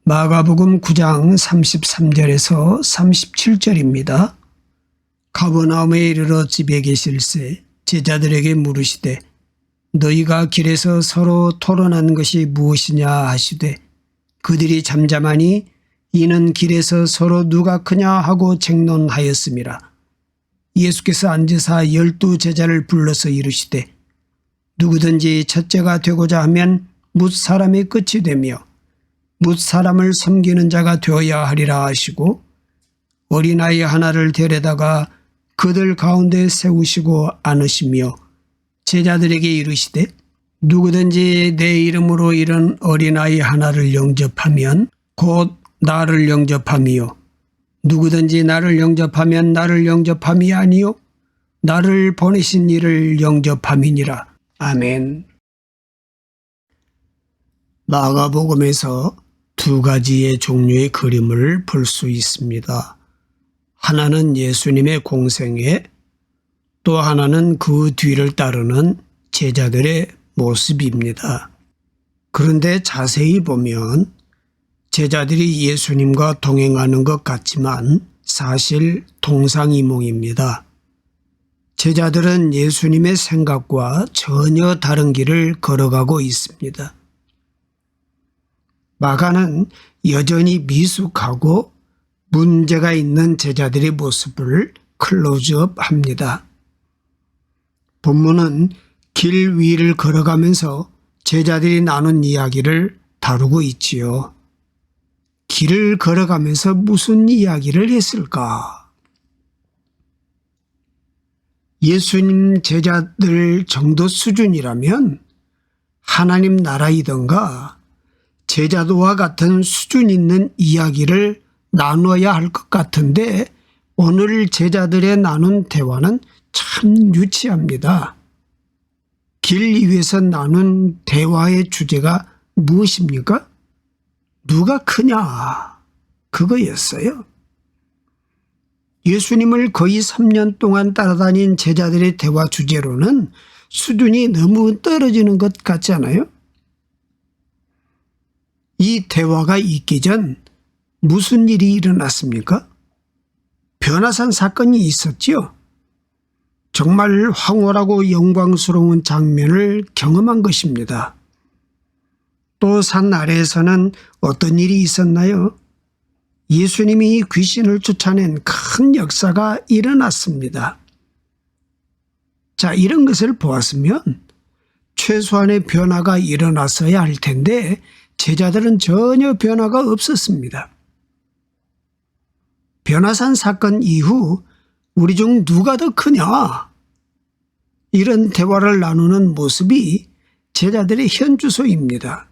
마가복음 9장 33절에서 37절입니다. 가버나움에 이르러 집에 계실새 제자들에게 물으시되 너희가 길에서 서로 토론하는 것이 무엇이냐 하시되 그들이 잠잠하니 이는 길에서 서로 누가 크냐 하고 쟁론하였음이라. 예수께서 앉으사 12 제자를 불러서 이르시되 누구든지 첫째가 되고자 하면 뭇 사람의 끝이 되며 뭇 사람을 섬기는 자가 되어야 하리라 하시고 어린아이 하나를 데려다가 그들 가운데 세우시고 안으시며 제자들에게 이르시되 누구든지 내 이름으로 이런 어린아이 하나를 영접하면 곧 나를 영접함이요 누구든지 나를 영접하면 나를 영접함이 아니요 나를 보내신 이를 영접함이니라. 아멘. 마가복음에서 두 가지의 종류의 그림을 볼 수 있습니다. 하나는 예수님의 공생애, 또 하나는 그 뒤를 따르는 제자들의 모습입니다. 그런데 자세히 보면 제자들이 예수님과 동행하는 것 같지만 사실 동상이몽입니다. 제자들은 예수님의 생각과 전혀 다른 길을 걸어가고 있습니다. 마가는 여전히 미숙하고 문제가 있는 제자들의 모습을 클로즈업합니다. 본문은 길 위를 걸어가면서 제자들이 나눈 이야기를 다루고 있지요. 길을 걸어가면서 무슨 이야기를 했을까? 예수님 제자들 정도 수준이라면 하나님 나라이던가 제자도와 같은 수준 있는 이야기를 나눠야 할 것 같은데 오늘 제자들의 나눈 대화는 참 유치합니다. 길 위에서 나눈 대화의 주제가 무엇입니까? 누가 크냐? 그거였어요. 예수님을 거의 3년 동안 따라다닌 제자들의 대화 주제로는 수준이 너무 떨어지는 것 같지 않아요? 이 대화가 있기 전 무슨 일이 일어났습니까? 변화산 사건이 있었지요. 정말 황홀하고 영광스러운 장면을 경험한 것입니다. 또 산 아래에서는 어떤 일이 있었나요? 예수님이 귀신을 쫓아낸 큰 역사가 일어났습니다. 자, 이런 것을 보았으면 최소한의 변화가 일어났어야 할 텐데 제자들은 전혀 변화가 없었습니다. 변화산 사건 이후 우리 중 누가 더 크냐? 이런 대화를 나누는 모습이 제자들의 현주소입니다.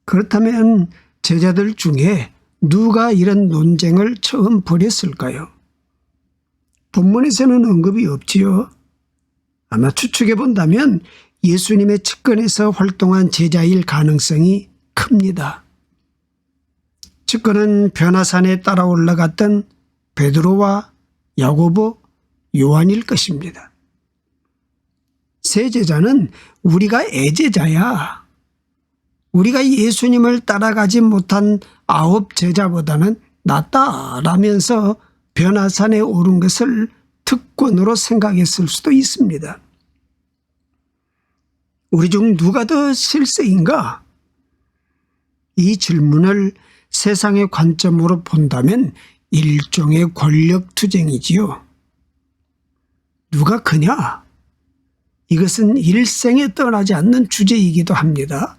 그렇다면 제자들 중에 누가 이런 논쟁을 처음 벌였을까요? 본문에서는 언급이 없지요. 아마 추측해 본다면 예수님의 측근에서 활동한 제자일 가능성이 큽니다. 측근은 변화산에 따라 올라갔던 베드로와 야고보, 요한일 것입니다. 세 제자는 우리가 애제자야. 우리가 예수님을 따라가지 못한 9 제자보다는 낫다라면서 변화산에 오른 것을 특권으로 생각했을 수도 있습니다. 우리 중 누가 더 실세인가? 이 질문을 세상의 관점으로 본다면 일종의 권력투쟁이지요. 누가 크냐? 이것은 일생에 떠나지 않는 주제이기도 합니다.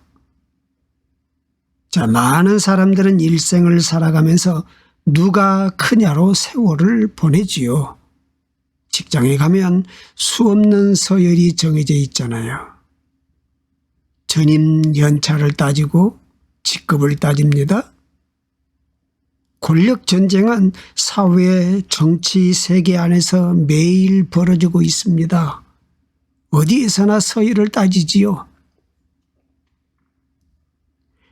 자, 많은 사람들은 일생을 살아가면서 누가 크냐로 세월을 보내지요. 직장에 가면 수없는 서열이 정해져 있잖아요. 전임 연차를 따지고 직급을 따집니다. 권력 전쟁은 사회, 정치, 세계 안에서 매일 벌어지고 있습니다. 어디에서나 서열을 따지지요.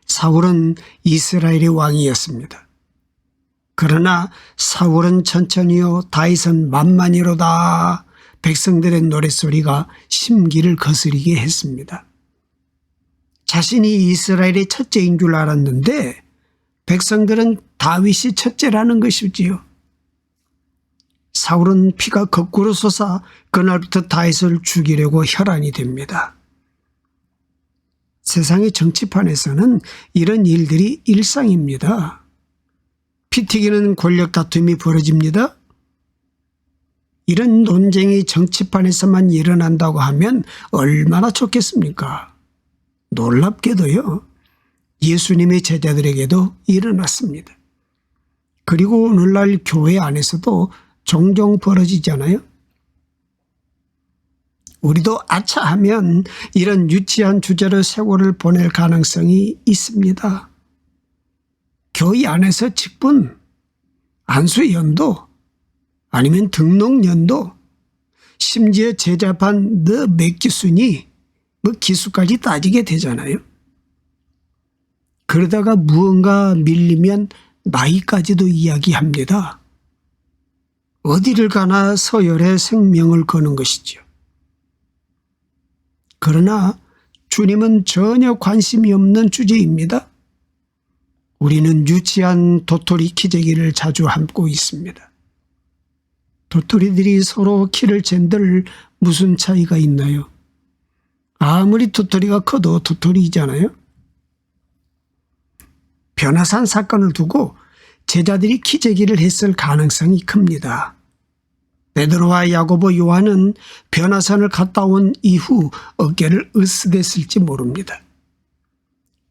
사울은 이스라엘의 왕이었습니다. 그러나 사울은 천천히요 다윗은 만만히로다. 백성들의 노랫소리가 심기를 거스리게 했습니다. 자신이 이스라엘의 첫째인 줄 알았는데 백성들은 다윗이 첫째라는 것이지요. 사울은 피가 거꾸로 솟아 그날부터 다윗을 죽이려고 혈안이 됩니다. 세상의 정치판에서는 이런 일들이 일상입니다. 피 튀기는 권력 다툼이 벌어집니다. 이런 논쟁이 정치판에서만 일어난다고 하면 얼마나 좋겠습니까? 놀랍게도요, 예수님의 제자들에게도 일어났습니다. 그리고 오늘날 교회 안에서도 종종 벌어지잖아요. 우리도 아차하면 이런 유치한 주제로 세월을 보낼 가능성이 있습니다. 교회 안에서 직분, 안수연도, 아니면 등록연도, 심지어 제자반 너 몇 기수니 뭐 기수까지 따지게 되잖아요. 그러다가 무언가 밀리면 나이까지도 이야기합니다. 어디를 가나 서열에 생명을 거는 것이죠. 그러나 주님은 전혀 관심이 없는 주제입니다. 우리는 유치한 도토리 키재기를 자주 함고 있습니다. 도토리들이 서로 키를 잰들 무슨 차이가 있나요? 아무리 도토리가 커도 도토리이잖아요. 변화산 사건을 두고 제자들이 키재기를 했을 가능성이 큽니다. 베드로와 야고보, 요한은 변화산을 갔다 온 이후 어깨를 으쓱했을지 모릅니다.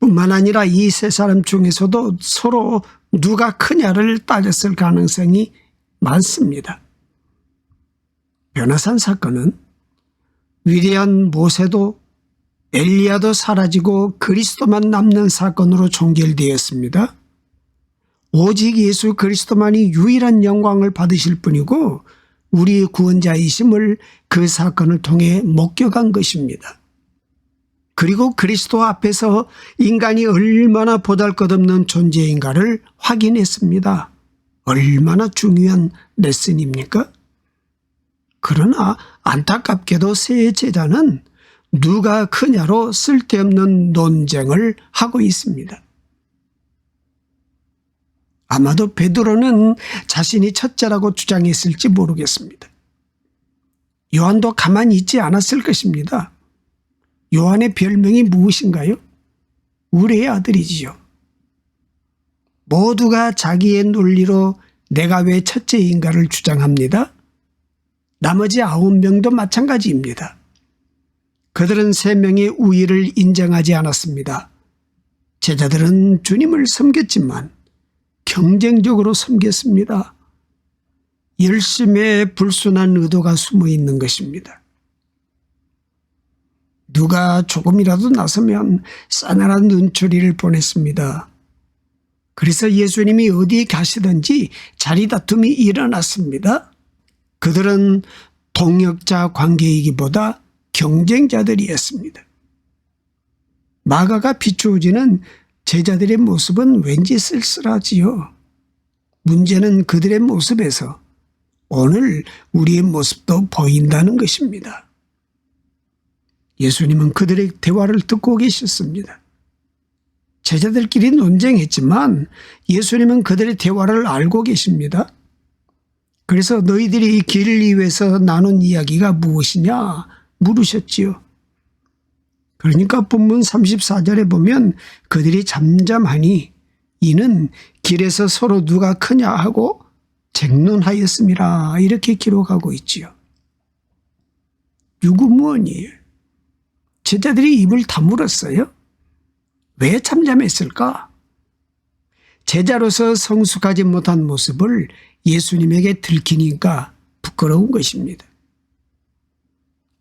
뿐만 아니라 이 세 사람 중에서도 서로 누가 크냐를 따졌을 가능성이 많습니다. 변화산 사건은 위대한 모세도 엘리야도 사라지고 그리스도만 남는 사건으로 종결되었습니다. 오직 예수 그리스도만이 유일한 영광을 받으실 분이고 우리 구원자이심을 그 사건을 통해 목격한 것입니다. 그리고 그리스도 앞에서 인간이 얼마나 보잘것없는 존재인가를 확인했습니다. 얼마나 중요한 레슨입니까? 그러나 안타깝게도 세 제자는 누가 크냐로 쓸데없는 논쟁을 하고 있습니다. 아마도 베드로는 자신이 첫째라고 주장했을지 모르겠습니다. 요한도 가만히 있지 않았을 것입니다. 요한의 별명이 무엇인가요? 우리의 아들이지요. 모두가 자기의 논리로 내가 왜 첫째인가를 주장합니다. 나머지 9명도 마찬가지입니다. 그들은 3명의 우위를 인정하지 않았습니다. 제자들은 주님을 섬겼지만 경쟁적으로 섬겼습니다. 열심에 불순한 의도가 숨어 있는 것입니다. 누가 조금이라도 나서면 싸늘한 눈초리를 보냈습니다. 그래서 예수님이 어디에 가시든지 자리 다툼이 일어났습니다. 그들은 동역자 관계이기보다 경쟁자들이었습니다. 마가가 비추어지는 제자들의 모습은 왠지 쓸쓸하지요. 문제는 그들의 모습에서 오늘 우리의 모습도 보인다는 것입니다. 예수님은 그들의 대화를 듣고 계셨습니다. 제자들끼리 논쟁했지만 예수님은 그들의 대화를 알고 계십니다. 그래서 너희들이 길 위에서 나눈 이야기가 무엇이냐 물으셨지요. 그러니까 본문 34절에 보면 그들이 잠잠하니 이는 길에서 서로 누가 크냐 하고 쟁론하였음이라 이렇게 기록하고 있지요. 유구무원이에요. 제자들이 입을 다물었어요. 왜 잠잠했을까? 제자로서 성숙하지 못한 모습을 예수님에게 들키니까 부끄러운 것입니다.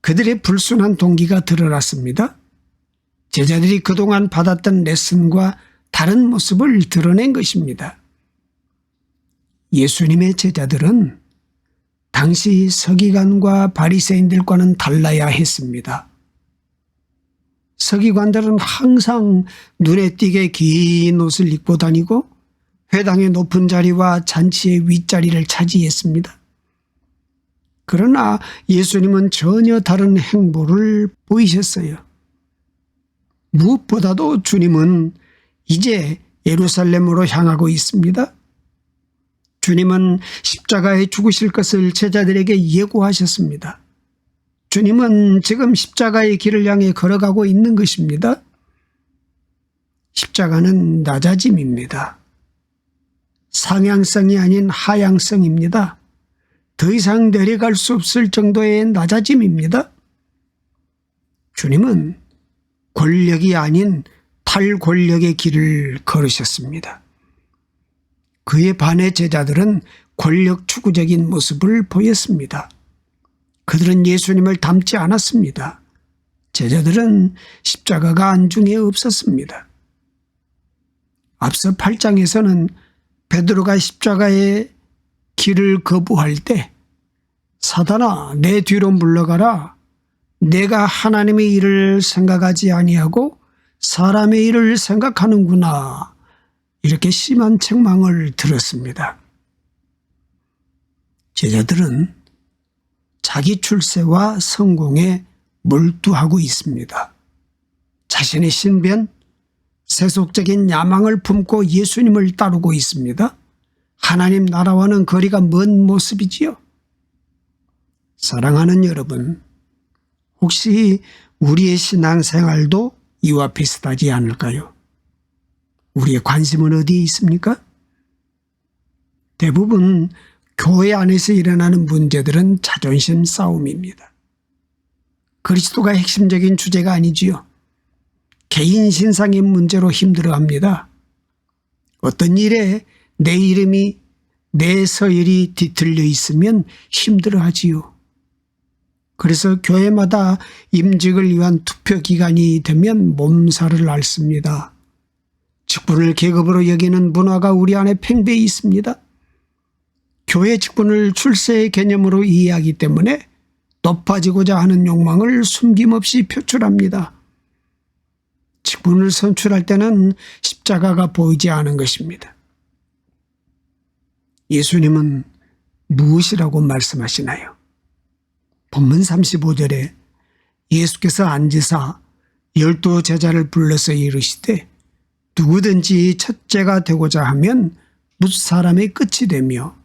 그들의 불순한 동기가 드러났습니다. 제자들이 그동안 받았던 레슨과 다른 모습을 드러낸 것입니다. 예수님의 제자들은 당시 서기관과 바리새인들과는 달라야 했습니다. 서기관들은 항상 눈에 띄게 긴 옷을 입고 다니고 회당의 높은 자리와 잔치의 윗자리를 차지했습니다. 그러나 예수님은 전혀 다른 행보를 보이셨어요. 무엇보다도 주님은 이제 예루살렘으로 향하고 있습니다. 주님은 십자가에 죽으실 것을 제자들에게 예고하셨습니다. 주님은 지금 십자가의 길을 향해 걸어가고 있는 것입니다. 십자가는 낮아짐입니다. 상향성이 아닌 하향성입니다. 더 이상 내려갈 수 없을 정도의 낮아짐입니다. 주님은 권력이 아닌 탈권력의 길을 걸으셨습니다. 그에 반해 제자들은 권력 추구적인 모습을 보였습니다. 그들은 예수님을 닮지 않았습니다. 제자들은 십자가가 안중에 없었습니다. 앞서 8장에서는 베드로가 십자가의 길을 거부할 때 사단아 내 뒤로 물러가라. 내가 하나님의 일을 생각하지 아니하고 사람의 일을 생각하는구나. 이렇게 심한 책망을 들었습니다. 제자들은 자기 출세와 성공에 몰두하고 있습니다. 자신의 신변, 세속적인 야망을 품고 예수님을 따르고 있습니다. 하나님 나라와는 거리가 먼 모습이지요. 사랑하는 여러분, 혹시 우리의 신앙생활도 이와 비슷하지 않을까요? 우리의 관심은 어디에 있습니까? 대부분 교회 안에서 일어나는 문제들은 자존심 싸움입니다. 그리스도가 핵심적인 주제가 아니지요. 개인 신상의 문제로 힘들어합니다. 어떤 일에 내 이름이 내 서열이 뒤틀려 있으면 힘들어하지요. 그래서 교회마다 임직을 위한 투표 기간이 되면 몸살을 앓습니다. 직분을 계급으로 여기는 문화가 우리 안에 팽배해 있습니다. 교회 직분을 출세의 개념으로 이해하기 때문에 높아지고자 하는 욕망을 숨김없이 표출합니다. 직분을 선출할 때는 십자가가 보이지 않은 것입니다. 예수님은 무엇이라고 말씀하시나요? 본문 35절에 예수께서 앉으사 12 제자를 불러서 이르시되 누구든지 첫째가 되고자 하면 뭇 사람의 끝이 되며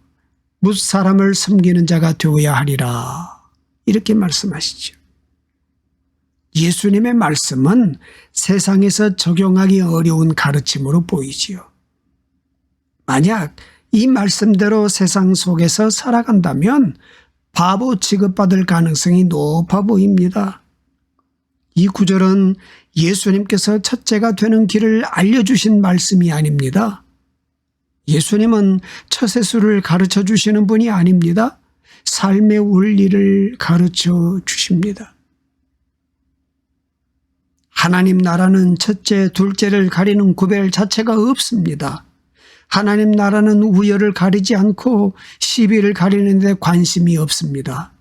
뭇 사람을 섬기는 자가 되어야 하리라. 이렇게 말씀하시죠. 예수님의 말씀은 세상에서 적용하기 어려운 가르침으로 보이지요. 만약 이 말씀대로 세상 속에서 살아간다면 바보 취급받을 가능성이 높아 보입니다. 이 구절은 예수님께서 첫째가 되는 길을 알려주신 말씀이 아닙니다. 예수님은 처세술을 가르쳐 주시는 분이 아닙니다. 삶의 원리를 가르쳐 주십니다. 하나님 나라는 첫째, 둘째를 가리는 구별 자체가 없습니다. 하나님 나라는 우열을 가리지 않고 시비를 가리는 데 관심이 없습니다.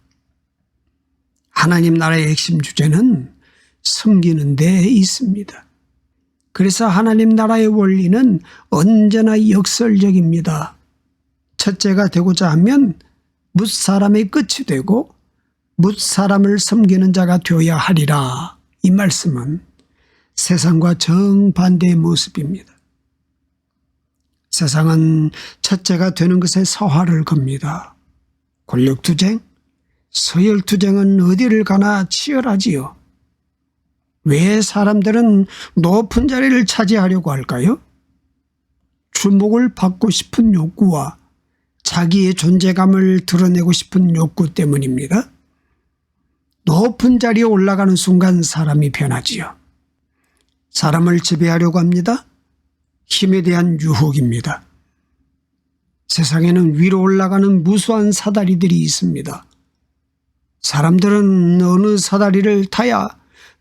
하나님 나라의 핵심 주제는 섬기는 데 있습니다. 그래서 하나님 나라의 원리는 언제나 역설적입니다. 첫째가 되고자 하면 뭇 사람의 끝이 되고 뭇 사람을 섬기는 자가 되어야 하리라. 이 말씀은 세상과 정반대의 모습입니다. 세상은 첫째가 되는 것에 서화를 겁니다. 권력투쟁, 서열투쟁은 어디를 가나 치열하지요. 왜 사람들은 높은 자리를 차지하려고 할까요? 주목을 받고 싶은 욕구와 자기의 존재감을 드러내고 싶은 욕구 때문입니다. 높은 자리에 올라가는 순간 사람이 변하지요. 사람을 지배하려고 합니다. 힘에 대한 유혹입니다. 세상에는 위로 올라가는 무수한 사다리들이 있습니다. 사람들은 어느 사다리를 타야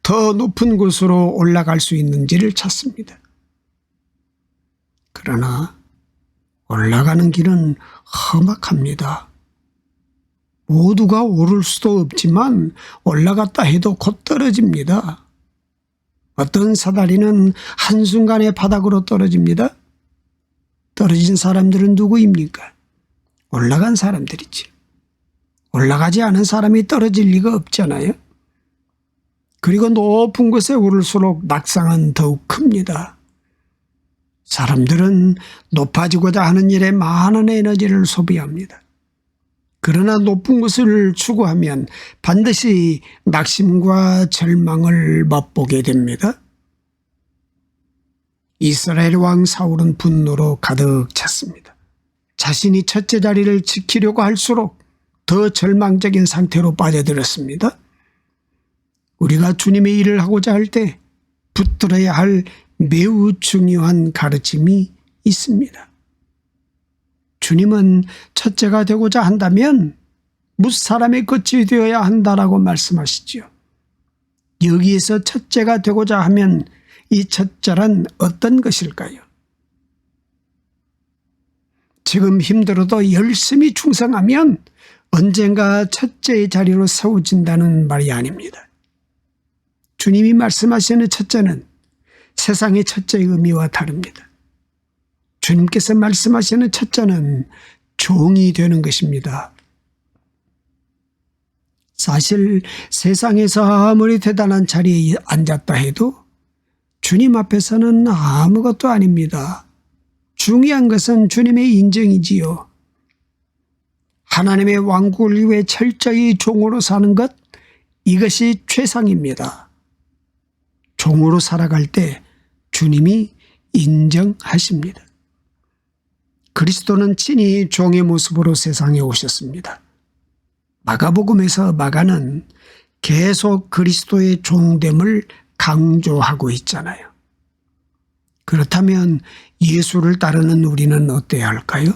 더 높은 곳으로 올라갈 수 있는지를 찾습니다. 그러나 올라가는 길은 험악합니다. 모두가 오를 수도 없지만 올라갔다 해도 곧 떨어집니다. 어떤 사다리는 한순간에 바닥으로 떨어집니다. 떨어진 사람들은 누구입니까? 올라간 사람들이지. 올라가지 않은 사람이 떨어질 리가 없잖아요. 그리고 높은 곳에 오를수록 낙상은 더욱 큽니다. 사람들은 높아지고자 하는 일에 많은 에너지를 소비합니다. 그러나 높은 것을 추구하면 반드시 낙심과 절망을 맛보게 됩니다. 이스라엘 왕 사울은 분노로 가득 찼습니다. 자신이 첫째 자리를 지키려고 할수록 더 절망적인 상태로 빠져들었습니다. 우리가 주님의 일을 하고자 할 때 붙들어야 할 매우 중요한 가르침이 있습니다. 주님은 첫째가 되고자 한다면 무사람의 끝이 되어야 한다라고 말씀하시지요. 여기에서 첫째가 되고자 하면 이 첫째란 어떤 것일까요? 지금 힘들어도 열심히 충성하면 언젠가 첫째의 자리로 세워진다는 말이 아닙니다. 주님이 말씀하시는 첫째는 세상의 첫째의 의미와 다릅니다. 주님께서 말씀하시는 첫째는 종이 되는 것입니다. 사실 세상에서 아무리 대단한 자리에 앉았다 해도 주님 앞에서는 아무것도 아닙니다. 중요한 것은 주님의 인정이지요. 하나님의 왕국을 위해 철저히 종으로 사는 것, 이것이 최상입니다. 종으로 살아갈 때 주님이 인정하십니다. 그리스도는 친히 종의 모습으로 세상에 오셨습니다. 마가복음에서 마가는 계속 그리스도의 종됨을 강조하고 있잖아요. 그렇다면 예수를 따르는 우리는 어때야 할까요?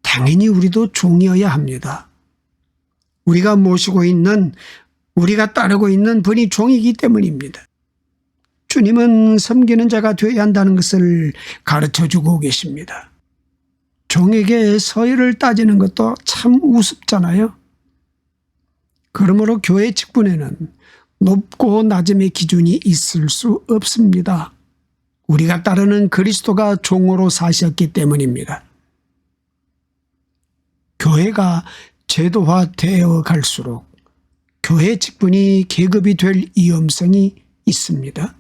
당연히 우리도 종이어야 합니다. 우리가 모시고 있는, 우리가 따르고 있는 분이 종이기 때문입니다. 주님은 섬기는 자가 되어야 한다는 것을 가르쳐주고 계십니다. 종에게 서열을 따지는 것도 참 우습잖아요. 그러므로 교회 직분에는 높고 낮음의 기준이 있을 수 없습니다. 우리가 따르는 그리스도가 종으로 사셨기 때문입니다. 교회가 제도화되어 갈수록 교회 직분이 계급이 될 위험성이 있습니다.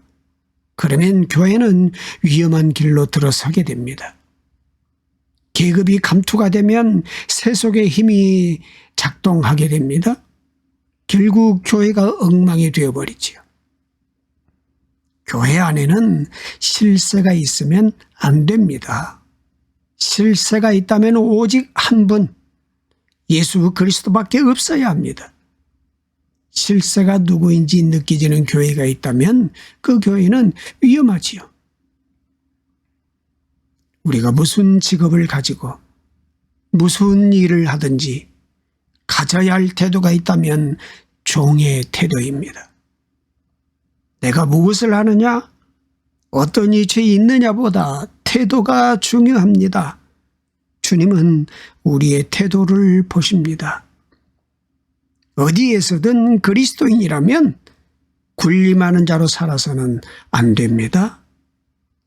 그러면 교회는 위험한 길로 들어서게 됩니다. 계급이 감투가 되면 세속의 힘이 작동하게 됩니다. 결국 교회가 엉망이 되어버리지요. 교회 안에는 실세가 있으면 안 됩니다. 실세가 있다면 오직 한 분, 예수 그리스도밖에 없어야 합니다. 실세가 누구인지 느껴지는 교회가 있다면 그 교회는 위험하지요. 우리가 무슨 직업을 가지고 무슨 일을 하든지 가져야 할 태도가 있다면 종의 태도입니다. 내가 무엇을 하느냐, 어떤 위치에 있느냐보다 태도가 중요합니다. 주님은 우리의 태도를 보십니다. 어디에서든 그리스도인이라면 군림하는 자로 살아서는 안 됩니다.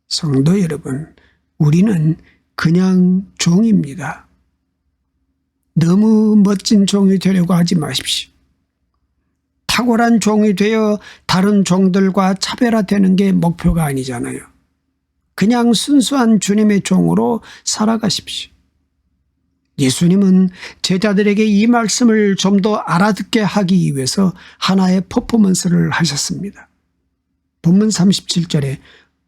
성도 여러분, 우리는 그냥 종입니다. 너무 멋진 종이 되려고 하지 마십시오. 탁월한 종이 되어 다른 종들과 차별화되는 게 목표가 아니잖아요. 그냥 순수한 주님의 종으로 살아가십시오. 예수님은 제자들에게 이 말씀을 좀 더 알아듣게 하기 위해서 하나의 퍼포먼스를 하셨습니다. 본문 37절에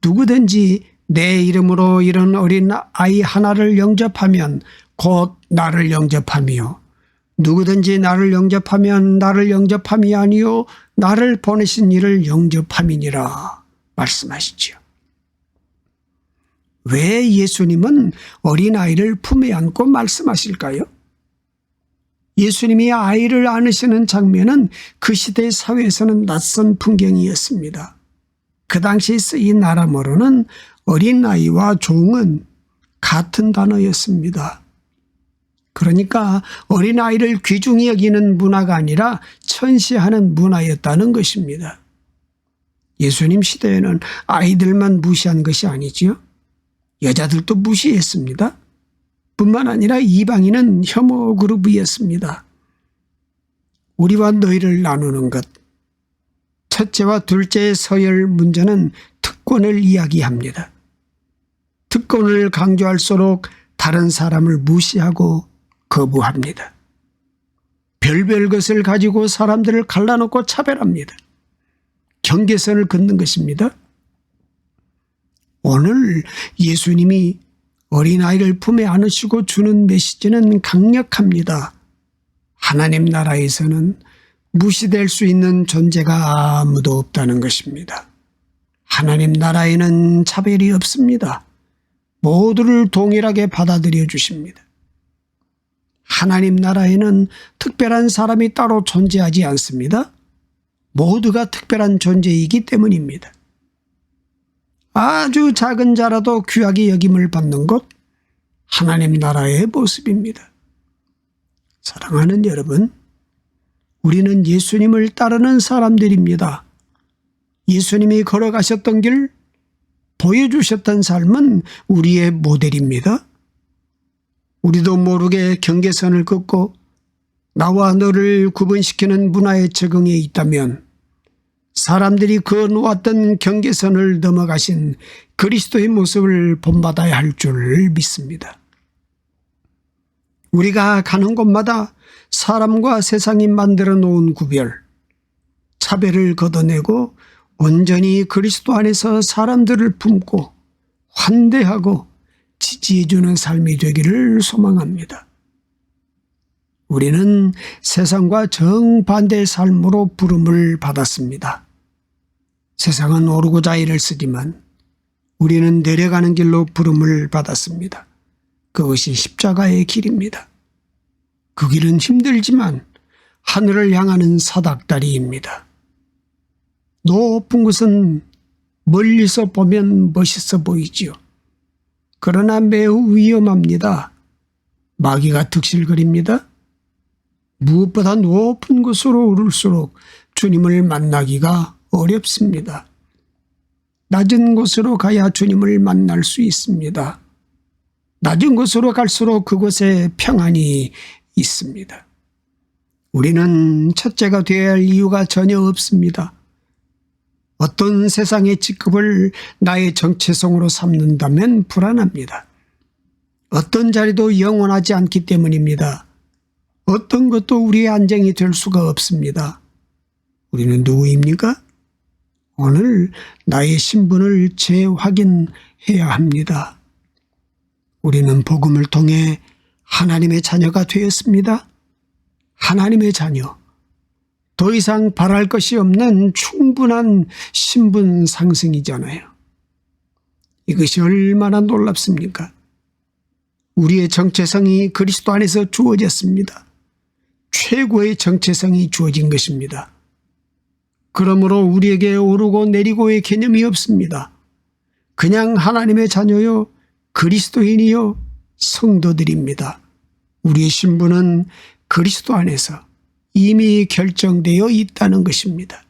누구든지 내 이름으로 이런 어린 아이 하나를 영접하면 곧 나를 영접하며 누구든지 나를 영접하면 나를 영접함이 아니요 나를 보내신 이를 영접함이니라 말씀하시지요. 왜 예수님은 어린아이를 품에 안고 말씀하실까요? 예수님이 아이를 안으시는 장면은 그 시대 사회에서는 낯선 풍경이었습니다. 그 당시 쓰인 아람어로는 어린아이와 종은 같은 단어였습니다. 그러니까 어린아이를 귀중히 여기는 문화가 아니라 천시하는 문화였다는 것입니다. 예수님 시대에는 아이들만 무시한 것이 아니지요. 여자들도 무시했습니다. 뿐만 아니라 이방인은 혐오 그룹이었습니다. 우리와 너희를 나누는 것, 첫째와 둘째의 서열 문제는 특권을 이야기합니다. 기득권을 강조할수록 다른 사람을 무시하고 거부합니다. 별별 것을 가지고 사람들을 갈라놓고 차별합니다. 경계선을 긋는 것입니다. 오늘 예수님이 어린아이를 품에 안으시고 주는 메시지는 강력합니다. 하나님 나라에서는 무시될 수 있는 존재가 아무도 없다는 것입니다. 하나님 나라에는 차별이 없습니다. 모두를 동일하게 받아들여 주십니다. 하나님 나라에는 특별한 사람이 따로 존재하지 않습니다. 모두가 특별한 존재이기 때문입니다. 아주 작은 자라도 귀하게 여김을 받는 것, 하나님 나라의 모습입니다. 사랑하는 여러분, 우리는 예수님을 따르는 사람들입니다. 예수님이 걸어가셨던 길, 보여주셨던 삶은 우리의 모델입니다. 우리도 모르게 경계선을 긋고 나와 너를 구분시키는 문화에 적응해 있다면 사람들이 그어놓았던 경계선을 넘어가신 그리스도의 모습을 본받아야 할 줄 믿습니다. 우리가 가는 곳마다 사람과 세상이 만들어 놓은 구별, 차별을 걷어내고 온전히 그리스도 안에서 사람들을 품고 환대하고 지지해주는 삶이 되기를 소망합니다. 우리는 세상과 정반대의 삶으로 부름을 받았습니다. 세상은 오르고자 일을 쓰지만 우리는 내려가는 길로 부름을 받았습니다. 그것이 십자가의 길입니다. 그 길은 힘들지만 하늘을 향하는 사닥다리입니다. 높은 곳은 멀리서 보면 멋있어 보이지요. 그러나 매우 위험합니다. 마귀가 득실거립니다. 무엇보다 높은 곳으로 오를수록 주님을 만나기가 어렵습니다. 낮은 곳으로 가야 주님을 만날 수 있습니다. 낮은 곳으로 갈수록 그곳에 평안이 있습니다. 우리는 첫째가 되어야 할 이유가 전혀 없습니다. 어떤 세상의 직급을 나의 정체성으로 삼는다면 불안합니다. 어떤 자리도 영원하지 않기 때문입니다. 어떤 것도 우리의 안정이 될 수가 없습니다. 우리는 누구입니까? 오늘 나의 신분을 재확인해야 합니다. 우리는 복음을 통해 하나님의 자녀가 되었습니다. 하나님의 자녀. 더 이상 바랄 것이 없는 충분한 신분 상승이잖아요. 이것이 얼마나 놀랍습니까? 우리의 정체성이 그리스도 안에서 주어졌습니다. 최고의 정체성이 주어진 것입니다. 그러므로 우리에게 오르고 내리고의 개념이 없습니다. 그냥 하나님의 자녀요, 그리스도인이요, 성도들입니다. 우리의 신분은 그리스도 안에서 이미 결정되어 있다는 것입니다.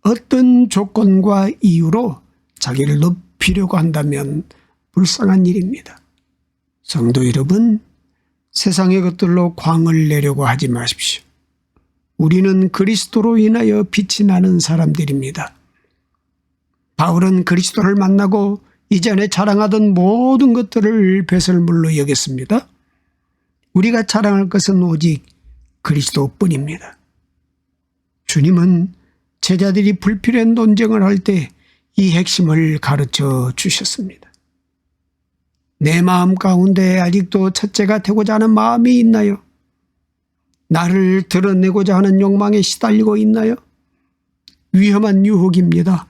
어떤 조건과 이유로 자기를 높이려고 한다면 불쌍한 일입니다. 성도 여러분, 세상의 것들로 광을 내려고 하지 마십시오. 우리는 그리스도로 인하여 빛이 나는 사람들입니다. 바울은 그리스도를 만나고 이전에 자랑하던 모든 것들을 배설물로 여겼습니다. 우리가 자랑할 것은 오직 그리스도뿐입니다. 주님은 제자들이 불필요한 논쟁을 할 때 이 핵심을 가르쳐 주셨습니다. 내 마음 가운데 아직도 첫째가 되고자 하는 마음이 있나요? 나를 드러내고자 하는 욕망에 시달리고 있나요? 위험한 유혹입니다.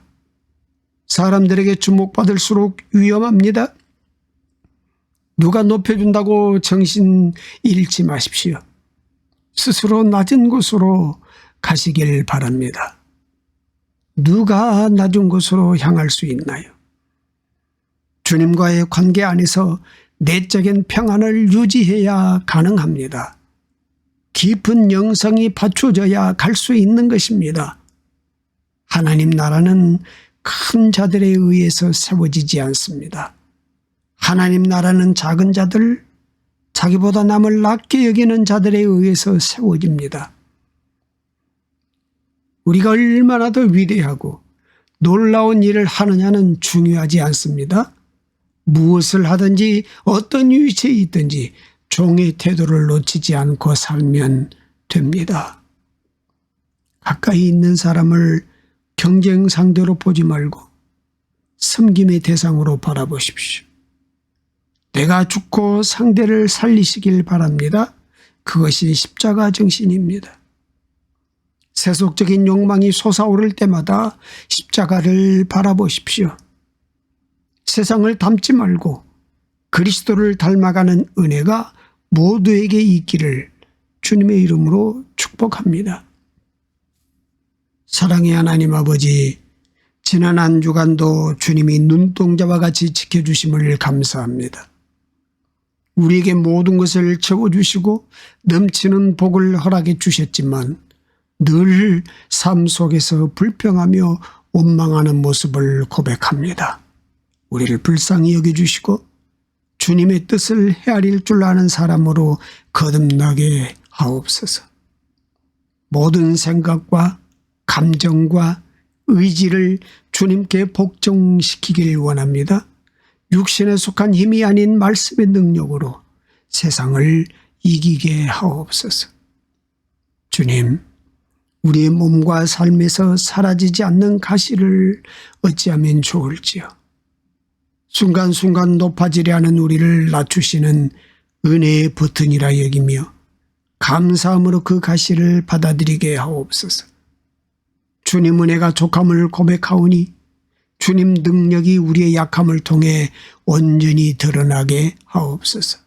사람들에게 주목받을수록 위험합니다. 누가 높여준다고 정신 잃지 마십시오. 스스로 낮은 곳으로 가시길 바랍니다. 누가 낮은 곳으로 향할 수 있나요? 주님과의 관계 안에서 내적인 평안을 유지해야 가능합니다. 깊은 영성이 받쳐져야 갈 수 있는 것입니다. 하나님 나라는 큰 자들에 의해서 세워지지 않습니다. 하나님 나라는 작은 자들, 자기보다 남을 낮게 여기는 자들에 의해서 세워집니다. 우리가 얼마나 더 위대하고 놀라운 일을 하느냐는 중요하지 않습니다. 무엇을 하든지 어떤 위치에 있든지 종의 태도를 놓치지 않고 살면 됩니다. 가까이 있는 사람을 경쟁 상대로 보지 말고 섬김의 대상으로 바라보십시오. 내가 죽고 상대를 살리시길 바랍니다. 그것이 십자가 정신입니다. 세속적인 욕망이 솟아오를 때마다 십자가를 바라보십시오. 세상을 닮지 말고 그리스도를 닮아가는 은혜가 모두에게 있기를 주님의 이름으로 축복합니다. 사랑의 하나님 아버지, 지난 한 주간도 주님이 눈동자와 같이 지켜주심을 감사합니다. 우리에게 모든 것을 채워주시고 넘치는 복을 허락해 주셨지만 늘 삶 속에서 불평하며 원망하는 모습을 고백합니다. 우리를 불쌍히 여겨주시고 주님의 뜻을 헤아릴 줄 아는 사람으로 거듭나게 하옵소서. 모든 생각과 감정과 의지를 주님께 복종시키길 원합니다. 육신에 속한 힘이 아닌 말씀의 능력으로 세상을 이기게 하옵소서. 주님, 우리의 몸과 삶에서 사라지지 않는 가시를 어찌하면 좋을지요. 순간순간 높아지려 하는 우리를 낮추시는 은혜의 버튼이라 여기며 감사함으로 그 가시를 받아들이게 하옵소서. 주님 은혜가 족함을 고백하오니 주님 능력이 우리의 약함을 통해 온전히 드러나게 하옵소서.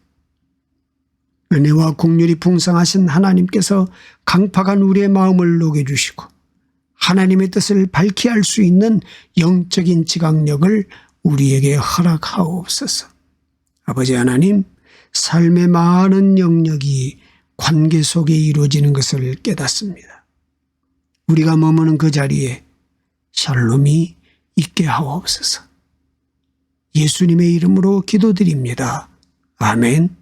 은혜와 긍휼이 풍성하신 하나님께서 강팍한 우리의 마음을 녹여주시고 하나님의 뜻을 밝히 알 수 있는 영적인 지각력을 우리에게 허락하옵소서. 아버지 하나님, 삶의 많은 영역이 관계 속에 이루어지는 것을 깨닫습니다. 우리가 머무는 그 자리에 샬롬이 있게 하옵소서. 예수님의 이름으로 기도드립니다. 아멘.